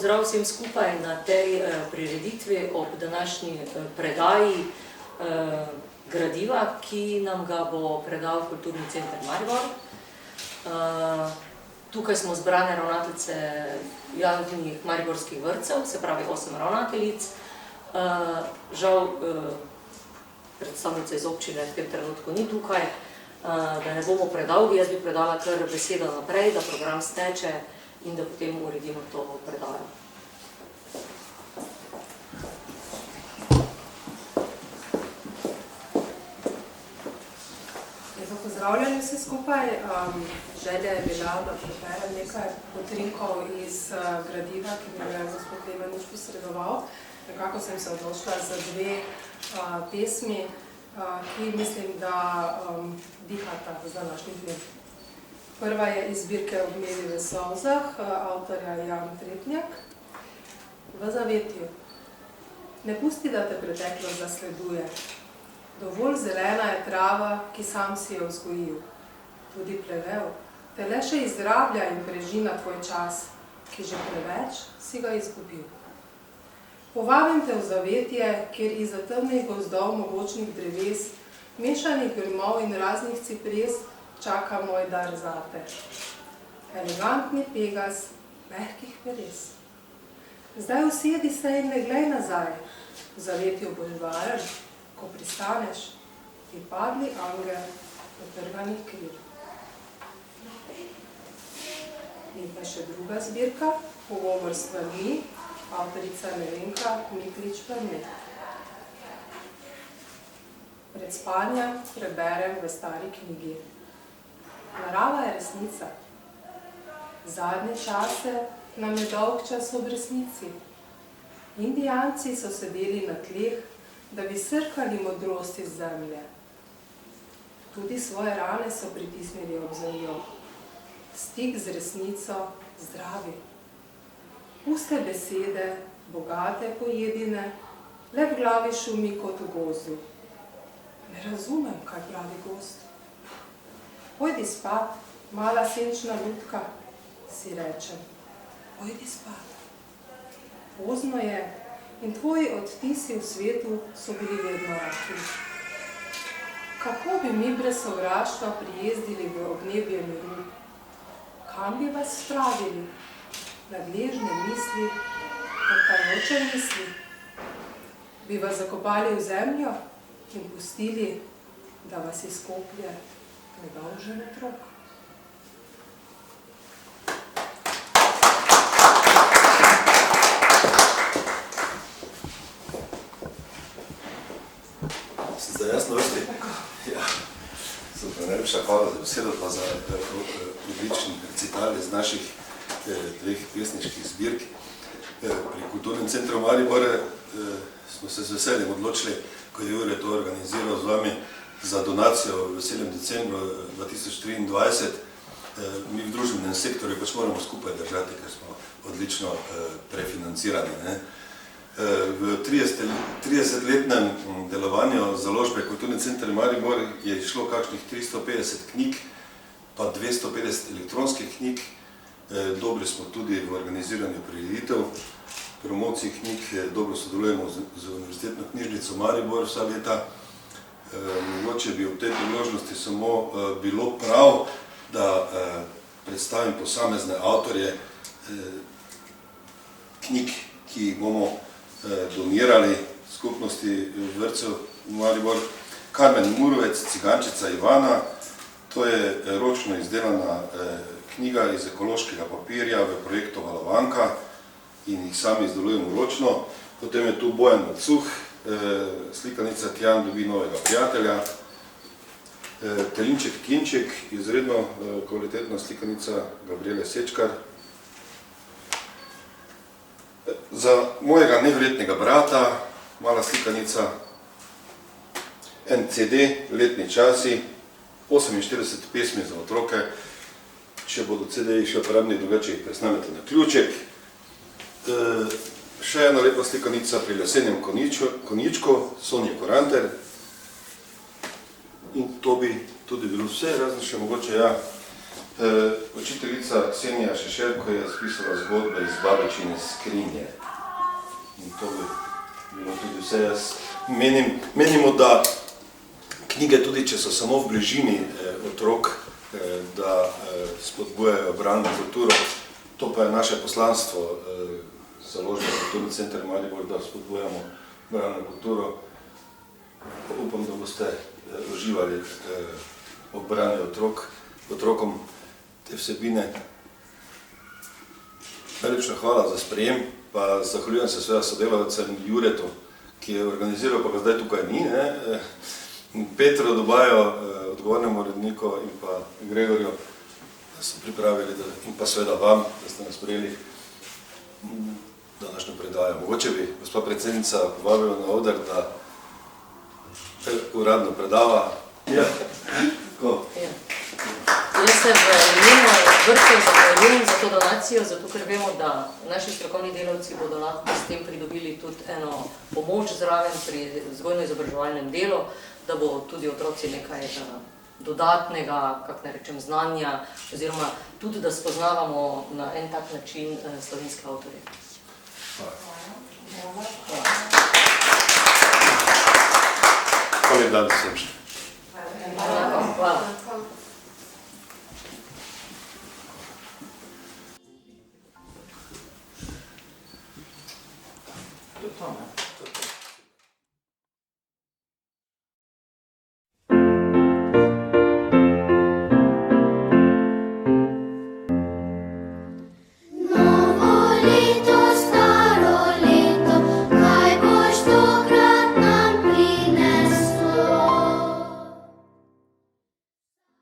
pozdrav vsem skupaj na tej prireditvi ob današnji predaji gradiva, ki nam ga bo predal Kulturni center Maribor. Tukaj smo zbrane ravnateljice javnih mariborskih vrtcev, se pravi 8 ravnateljic. Žal predstavnica iz občine v tem trenutku ni tukaj, da ne bomo predolgi, jaz bi predala kar besedo naprej, da program steče in da potem uredimo to predajo. Pozdravljeni vsi skupaj. Želja je bila, da preberem nekaj utrinkov iz gradiva, ki mi je gospod Levanič posredoval. Nekako sem se odločila za dve pesmi, ki mislim, da dihata z današnjim dnem. Prva je iz zbirke Obmeli v solzah, avtorja Jan Tretnjak. V zavetju. Ne pusti, da te preteklost zasleduje. Dovolj zelena je trava, ki sam si jo vzgojil. Tudi plevel te le še izrablja in preži na tvoj čas, ki že preveč si ga izgubil. Povabim te v zavetje, kjer izza temnih gozdov mogočnih dreves, mešanih grmov in raznih cipres čaka moj dar zate. Elegantni Pegas mehkih peres. Zdaj usedi se in ne glej nazaj. V zavetju boš varen, ko pristaneš, ti padli angel potrganih kril. In pa še druga zbirka, Pogovor s stvarmi, avtorica Nevenka Miklič-Prnet. Pred spanjem preberem v stari knjigi. Narava je resnica. Zadnje čase nam je dolg čas ob resnici. Indijanci so sedeli na tleh, da bi srkali modrost iz zemlje. Tudi svoje rane so pritisnili ob zemljo. Stik z resnico zdravi. Puste besede, bogate pojedine, le v glavi šumi kot v gozdu. Ne razumem, kaj pravi gozd. Pojdi spat, mala senčna lutka, si rečem. Pojdi spat. Pozno je in tvoji odtisi v svetu so bili vedno rahli. Kako bi mi brez sovraštva prijezdili v obnebje miru? Kam bi vas spravili? Nadležne misli, odtajoče misli? Bi vas zakopali v zemljo in pustili, da vas izkoplje nedolžen otrok? Zdaj jasno vrsti? Ja, super, najlepša hvala za besedo, pa za odlični recital iz naših dveh pesniških zbirk. Pri Kulturnem centru Maribor smo se z veseljem odločili, ko je Jure to organiziral z vami za donacijo v veseljem decembru 2023. Mi v družbenem sektorju pač moramo skupaj držati, ker smo odlično prefinancirani. V 30-letnem delovanju založbe Kulturni center Maribor je šlo kakšnih 350 knjig, pa 250 elektronskih knjig. Dobri smo tudi v organiziranju prireditev, promociji knjig, dobro sodelujemo z Univerzitetno knjižnico Maribor vsa leta. Mogoče bi v tej priložnosti samo bilo prav, da predstavim posamezne avtorje knjig, ki jih bomo donirali skupnosti vrtcev Maribor. Karmen Murovec, Cigančica Ivana, to je ročno izdelana knjiga iz ekološkega papirja v projektu Valovanka in jih sami izdelujemo ročno. Potem je tu Bojan Macuh, slikanica Tjan dobi novega prijatelja. Telinček Kinček, izredno kvalitetna slikanica Gabriele Sečkar. Za mojega neverjetnega brata, mala slikanica, en CD, letni časi, 48 pesmi za otroke. Če bodo CD-ji še uporabni, drugače jih presnamete na ključek. Še ena lepa slikanica pri lesenem konjičku, Sonja Koranter. In to bi tudi bilo vse, razen še mogoče Učiteljica Ksenija Šešelko je spisala zgodbe iz babičine skrinje. In to bi bilo tudi vse. Jaz menimo, da knjige, tudi če so samo v bližini otrok, da spodbujajo bralno kulturo. To pa je naše poslanstvo, založbe Kulturni center Maribor, da spodbujamo bralno kulturo. Upam, da boste uživali ob branju otrokom te vsebine. Najlepša hvala za sprejem, pa zahvaljujem se seveda sodelavcem Juretu, ki je organiziral, pa ga zdaj tukaj ni, Petru Dobajo, odgovornemu uredniku, in pa Gregorju, da so pripravili, in pa seveda vam, da ste nas sprejeli današnjo predajo. Mogoče bi gospa predsednica povabila na oder, da uradno predava. Ja, tako. Jaz se v imenu vrtcev zahvaljujem za to donacijo, zato ker vemo, da naši strokovni delavci bodo lahko s tem pridobili tudi eno pomoč zraven pri vzgojno-izobraževalnem delu, da bo tudi otroci nekaj dodatnega, kako naj rečem, znanja, oziroma tudi, da spoznavamo na en tak način slovenske avtorje. Hvala. Hvala dan vsem.